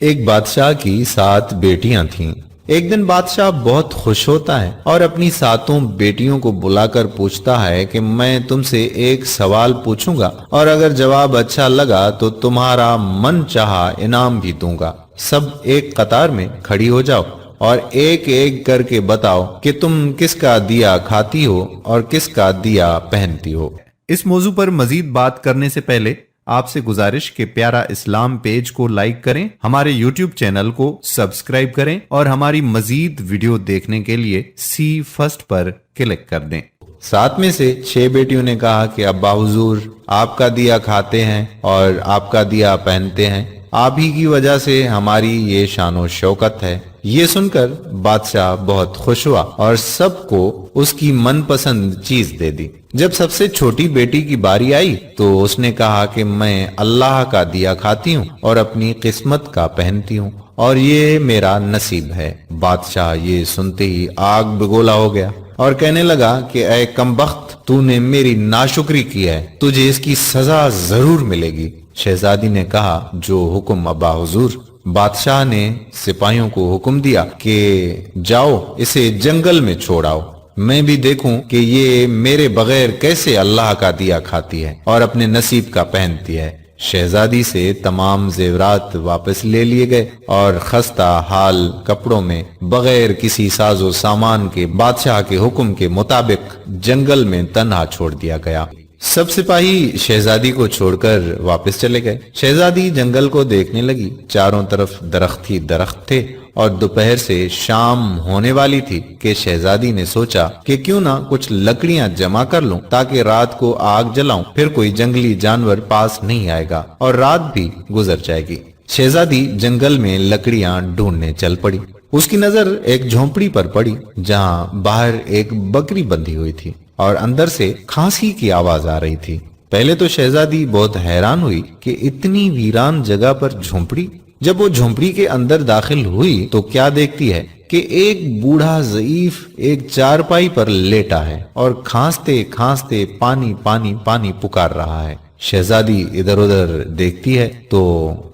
ایک بادشاہ کی 7 بیٹیاں تھیں۔ ایک دن بادشاہ بہت خوش ہوتا ہے اور اپنی 7 بیٹیوں کو بلا کر پوچھتا ہے کہ میں تم سے ایک سوال پوچھوں گا اور اگر جواب اچھا لگا تو تمہارا من چاہا انعام بھی دوں گا۔ سب ایک قطار میں کھڑی ہو جاؤ اور ایک ایک کر کے بتاؤ کہ تم کس کا دیا کھاتی ہو اور کس کا دیا پہنتی ہو۔ اس موضوع پر مزید بات کرنے سے پہلے آپ سے گزارش کہ پیارا اسلام پیج کو لائک کریں، ہمارے یوٹیوب چینل کو سبسکرائب کریں اور ہماری مزید ویڈیو دیکھنے کے لیے سی فرسٹ پر کلک کر دیں۔ 7 میں سے 6 بیٹیوں نے کہا کہ ابا حضور آپ کا دیا کھاتے ہیں اور آپ کا دیا پہنتے ہیں، آپ ہی کی وجہ سے ہماری یہ شان و شوکت ہے۔ یہ سن کر بادشاہ بہت خوش ہوا اور سب کو اس کی من پسند چیز دے دی۔ جب سب سے چھوٹی بیٹی کی باری آئی تو اس نے کہا کہ میں اللہ کا دیا کھاتی ہوں اور اپنی قسمت کا پہنتی ہوں اور یہ میرا نصیب ہے۔ بادشاہ یہ سنتے ہی آگ بگولا ہو گیا اور کہنے لگا کہ اے کمبخت، تو نے میری ناشکری کی ہے، تجھے اس کی سزا ضرور ملے گی۔ شہزادی نے کہا جو حکم ابا حضور۔ بادشاہ نے سپاہیوں کو حکم دیا کہ جاؤ اسے جنگل میں چھوڑاؤ، میں بھی دیکھوں کہ یہ میرے بغیر کیسے اللہ کا دیا کھاتی ہے اور اپنے نصیب کا پہنتی ہے۔ شہزادی سے تمام زیورات واپس لے لیے گئے اور خستہ حال کپڑوں میں بغیر کسی ساز و سامان کے بادشاہ کے حکم کے مطابق جنگل میں تنہا چھوڑ دیا گیا۔ سب سپاہی شہزادی کو چھوڑ کر واپس چلے گئے۔ شہزادی جنگل کو دیکھنے لگی، چاروں طرف درخت ہی درخت تھے اور دوپہر سے شام ہونے والی تھی کہ شہزادی نے سوچا کہ کیوں نہ کچھ لکڑیاں جمع کر لوں تاکہ رات کو آگ جلاؤں، پھر کوئی جنگلی جانور پاس نہیں آئے گا اور رات بھی گزر جائے گی۔ شہزادی جنگل میں لکڑیاں ڈھونڈنے چل پڑی۔ اس کی نظر ایک جھونپڑی پر پڑی جہاں باہر ایک بکری بندھی ہوئی تھی اور اندر سے کھانسی کی آواز آ رہی تھی۔ پہلے تو شہزادی بہت حیران ہوئی کہ اتنی ویران جگہ پر جھونپڑی۔ جب وہ جھونپڑی کے اندر داخل ہوئی تو کیا دیکھتی ہے کہ ایک بوڑھا ضعیف ایک چارپائی پر لیٹا ہے اور کھانستے کھانستے پانی پانی پانی پکار رہا ہے۔ شہزادی ادھر ادھر دیکھتی ہے تو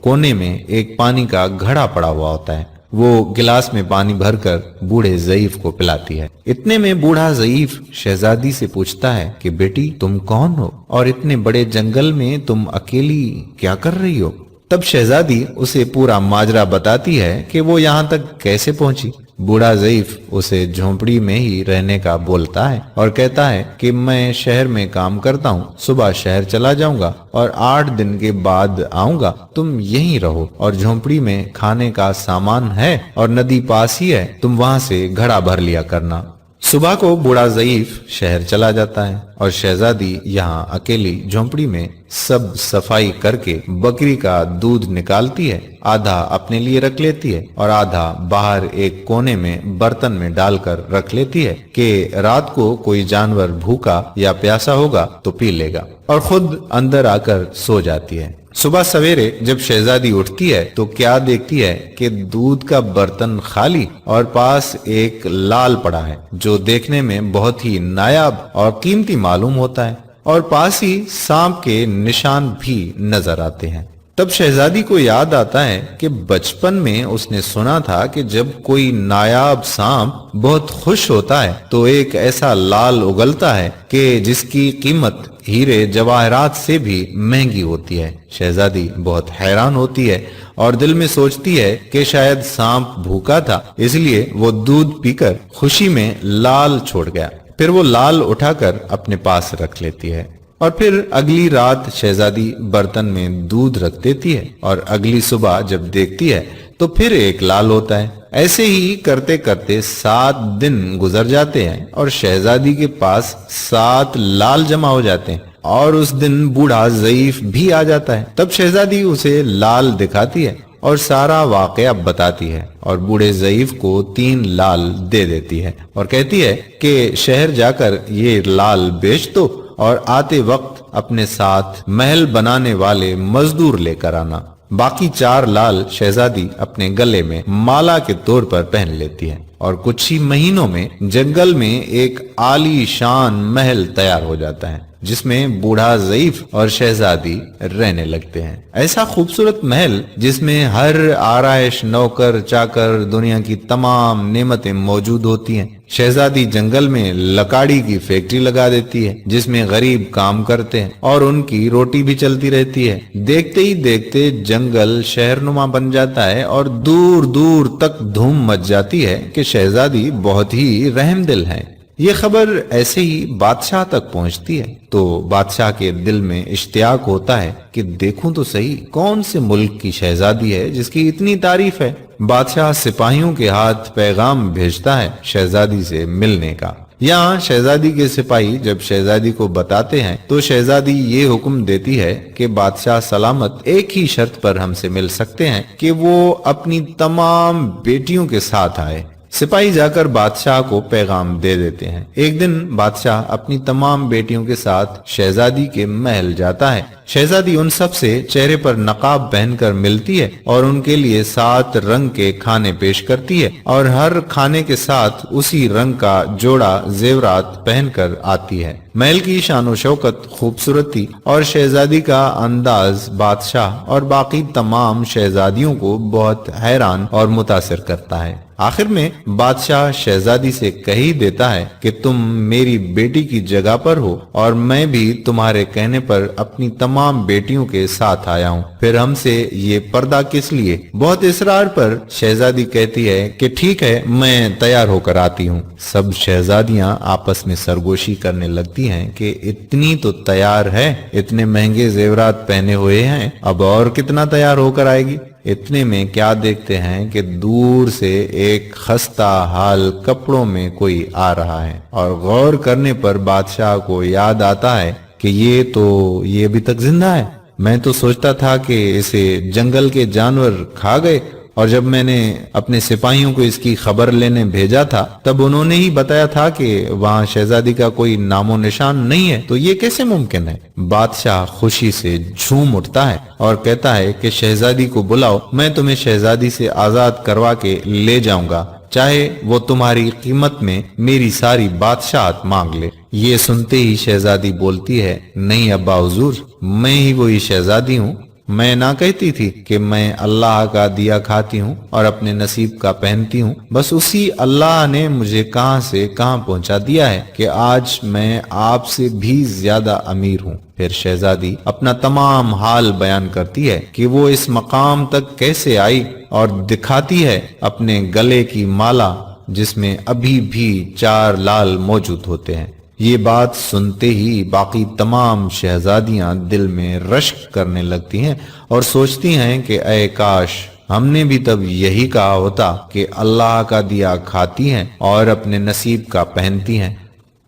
کونے میں ایک پانی کا گھڑا پڑا ہوا ہوتا ہے۔ وہ گلاس میں پانی بھر کر بوڑھے ضعیف کو پلاتی ہے۔ اتنے میں بوڑھا ضعیف شہزادی سے پوچھتا ہے کہ بیٹی تم کون ہو اور اتنے بڑے جنگل میں تم اکیلی کیا کر رہی ہو؟ تب شہزادی اسے پورا ماجرا بتاتی ہے کہ وہ یہاں تک کیسے پہنچی۔ بوڑھا ضعیف اسے جھونپڑی میں ہی رہنے کا بولتا ہے اور کہتا ہے کہ میں شہر میں کام کرتا ہوں، صبح شہر چلا جاؤں گا اور 8 دن کے بعد آؤں گا، تم یہیں رہو اور جھونپڑی میں کھانے کا سامان ہے اور ندی پاس ہی ہے، تم وہاں سے گھڑا بھر لیا کرنا۔ صبح کو بوڑھا ضعیف شہر چلا جاتا ہے اور شہزادی یہاں اکیلی جھونپڑی میں سب صفائی کر کے بکری کا دودھ نکالتی ہے، آدھا اپنے لیے رکھ لیتی ہے اور آدھا باہر ایک کونے میں برتن میں ڈال کر رکھ لیتی ہے کہ رات کو کوئی جانور بھوکا یا پیاسا ہوگا تو پی لے گا، اور خود اندر آ کر سو جاتی ہے۔ صبح سویرے جب شہزادی اٹھتی ہے تو کیا دیکھتی ہے کہ دودھ کا برتن خالی اور پاس ایک لال پڑا ہے جو دیکھنے میں بہت ہی نایاب اور قیمتی معلوم ہوتا ہے، اور پاس ہی سانپ کے نشان بھی نظر آتے ہیں۔ تب شہزادی کو یاد آتا ہے کہ بچپن میں اس نے سنا تھا کہ جب کوئی نایاب سانپ بہت خوش ہوتا ہے تو ایک ایسا لال اگلتا ہے کہ جس کی قیمت ہیرے جواہرات سے بھی مہنگی ہوتی ہے۔ شہزادی بہت حیران ہوتی ہے اور دل میں سوچتی ہے کہ شاید سانپ بھوکا تھا، اس لیے وہ دودھ پی کر خوشی میں لال چھوڑ گیا۔ پھر وہ لال اٹھا کر اپنے پاس رکھ لیتی ہے اور پھر اگلی رات شہزادی برتن میں دودھ رکھ دیتی ہے اور اگلی صبح جب دیکھتی ہے تو پھر ایک لال ہوتا ہے۔ ایسے ہی کرتے کرتے 7 دن گزر جاتے ہیں اور شہزادی کے پاس 7 لال جمع ہو جاتے ہیں اور اس دن بوڑھا ضعیف بھی آ جاتا ہے۔ تب شہزادی اسے لال دکھاتی ہے اور سارا واقعہ بتاتی ہے اور بوڑھے ضعیف کو 3 لال دے دیتی ہے اور کہتی ہے کہ شہر جا کر یہ لال بیچ دو اور آتے وقت اپنے ساتھ محل بنانے والے مزدور لے کر آنا۔ باقی 4 لال شہزادی اپنے گلے میں مالا کے طور پر پہن لیتی ہے اور کچھ ہی مہینوں میں جنگل میں ایک عالی شان محل تیار ہو جاتا ہے۔ جس میں بوڑھا ضعیف اور شہزادی رہنے لگتے ہیں۔ ایسا خوبصورت محل جس میں ہر آرائش، نوکر چاکر، دنیا کی تمام نعمتیں موجود ہوتی ہیں۔ شہزادی جنگل میں لکاڑی کی فیکٹری لگا دیتی ہے جس میں غریب کام کرتے ہیں اور ان کی روٹی بھی چلتی رہتی ہے۔ دیکھتے ہی دیکھتے جنگل شہر نما بن جاتا ہے اور دور دور تک دھوم مچ جاتی ہے کہ شہزادی بہت ہی رحم دل ہے۔ یہ خبر ایسے ہی بادشاہ تک پہنچتی ہے تو بادشاہ کے دل میں اشتیاق ہوتا ہے کہ دیکھوں تو صحیح کون سے ملک کی شہزادی ہے جس کی اتنی تعریف ہے۔ بادشاہ سپاہیوں کے ہاتھ پیغام بھیجتا ہے شہزادی سے ملنے کا۔ یہاں شہزادی کے سپاہی جب شہزادی کو بتاتے ہیں تو شہزادی یہ حکم دیتی ہے کہ بادشاہ سلامت ایک ہی شرط پر ہم سے مل سکتے ہیں کہ وہ اپنی تمام بیٹیوں کے ساتھ آئے۔ سپاہی جا کر بادشاہ کو پیغام دے دیتے ہیں۔ ایک دن بادشاہ اپنی تمام بیٹیوں کے ساتھ شہزادی کے محل جاتا ہے۔ شہزادی ان سب سے چہرے پر نقاب پہن کر ملتی ہے اور ان کے لیے 7 رنگ کے کھانے پیش کرتی ہے اور ہر کھانے کے ساتھ اسی رنگ کا جوڑا زیورات پہن کر آتی ہے۔ محل کی شان و شوکت، خوبصورتی اور شہزادی کا انداز بادشاہ اور باقی تمام شہزادیوں کو بہت حیران اور متاثر کرتا ہے۔ آخر میں بادشاہ شہزادی سے کہہ ہی دیتا ہے کہ تم میری بیٹی کی جگہ پر ہو اور میں بھی تمہارے کہنے پر اپنی تمام بیٹیوں کے ساتھ آیا ہوں، پھر ہم سے یہ پردہ کس لیے؟ بہت اصرار پر شہزادی کہتی ہے کہ ٹھیک ہے، میں تیار ہو کر آتی ہوں۔ سب شہزادیاں آپس میں سرگوشی کرنے لگتی ہیں کہ اتنی تو تیار ہے، اتنے مہنگے زیورات پہنے ہوئے ہیں، اب اور کتنا تیار ہو کر آئے گی؟ اتنے میں کیا دیکھتے ہیں کہ دور سے ایک خستہ حال کپڑوں میں کوئی آ رہا ہے اور غور کرنے پر بادشاہ کو یاد آتا ہے کہ یہ ابھی تک زندہ ہے۔ میں تو سوچتا تھا کہ اسے جنگل کے جانور کھا گئے، اور جب میں نے اپنے سپاہیوں کو اس کی خبر لینے بھیجا تھا تب انہوں نے ہی بتایا تھا کہ وہاں شہزادی کا کوئی نام و نشان نہیں ہے، تو یہ کیسے ممکن ہے؟ بادشاہ خوشی سے جھوم اٹھتا ہے اور کہتا ہے کہ شہزادی کو بلاؤ، میں تمہیں شہزادی سے آزاد کروا کے لے جاؤں گا، چاہے وہ تمہاری قیمت میں میری ساری بادشاہت مانگ لے۔ یہ سنتے ہی شہزادی بولتی ہے، نہیں ابا حضور، میں ہی وہی شہزادی ہوں۔ میں نہ کہتی تھی کہ میں اللہ کا دیا کھاتی ہوں اور اپنے نصیب کا پہنتی ہوں، بس اسی اللہ نے مجھے کہاں سے کہاں پہنچا دیا ہے کہ آج میں آپ سے بھی زیادہ امیر ہوں۔ پھر شہزادی اپنا تمام حال بیان کرتی ہے کہ وہ اس مقام تک کیسے آئی اور دکھاتی ہے اپنے گلے کی مالا جس میں ابھی بھی 4 لال موجود ہوتے ہیں۔ یہ بات سنتے ہی باقی تمام شہزادیاں دل میں رشک کرنے لگتی ہیں اور سوچتی ہیں کہ اے کاش ہم نے بھی تب یہی کہا ہوتا کہ اللہ کا دیا کھاتی ہیں اور اپنے نصیب کا پہنتی ہیں۔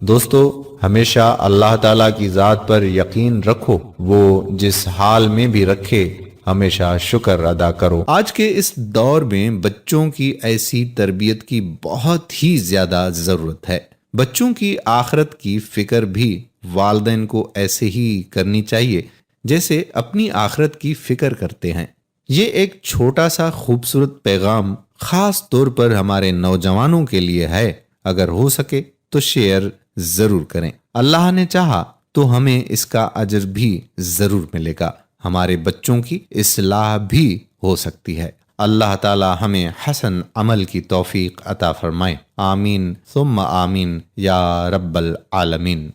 دوستو، ہمیشہ اللہ تعالیٰ کی ذات پر یقین رکھو، وہ جس حال میں بھی رکھے ہمیشہ شکر ادا کرو۔ آج کے اس دور میں بچوں کی ایسی تربیت کی بہت ہی زیادہ ضرورت ہے۔ بچوں کی آخرت کی فکر بھی والدین کو ایسے ہی کرنی چاہیے جیسے اپنی آخرت کی فکر کرتے ہیں۔ یہ ایک چھوٹا سا خوبصورت پیغام خاص طور پر ہمارے نوجوانوں کے لیے ہے، اگر ہو سکے تو شیئر ضرور کریں۔ اللہ نے چاہا تو ہمیں اس کا اجر بھی ضرور ملے گا، ہمارے بچوں کی اصلاح بھی ہو سکتی ہے۔ اللہ تعالی ہمیں حسن عمل کی توفیق عطا فرمائے، آمین ثم آمین یا رب العالمین۔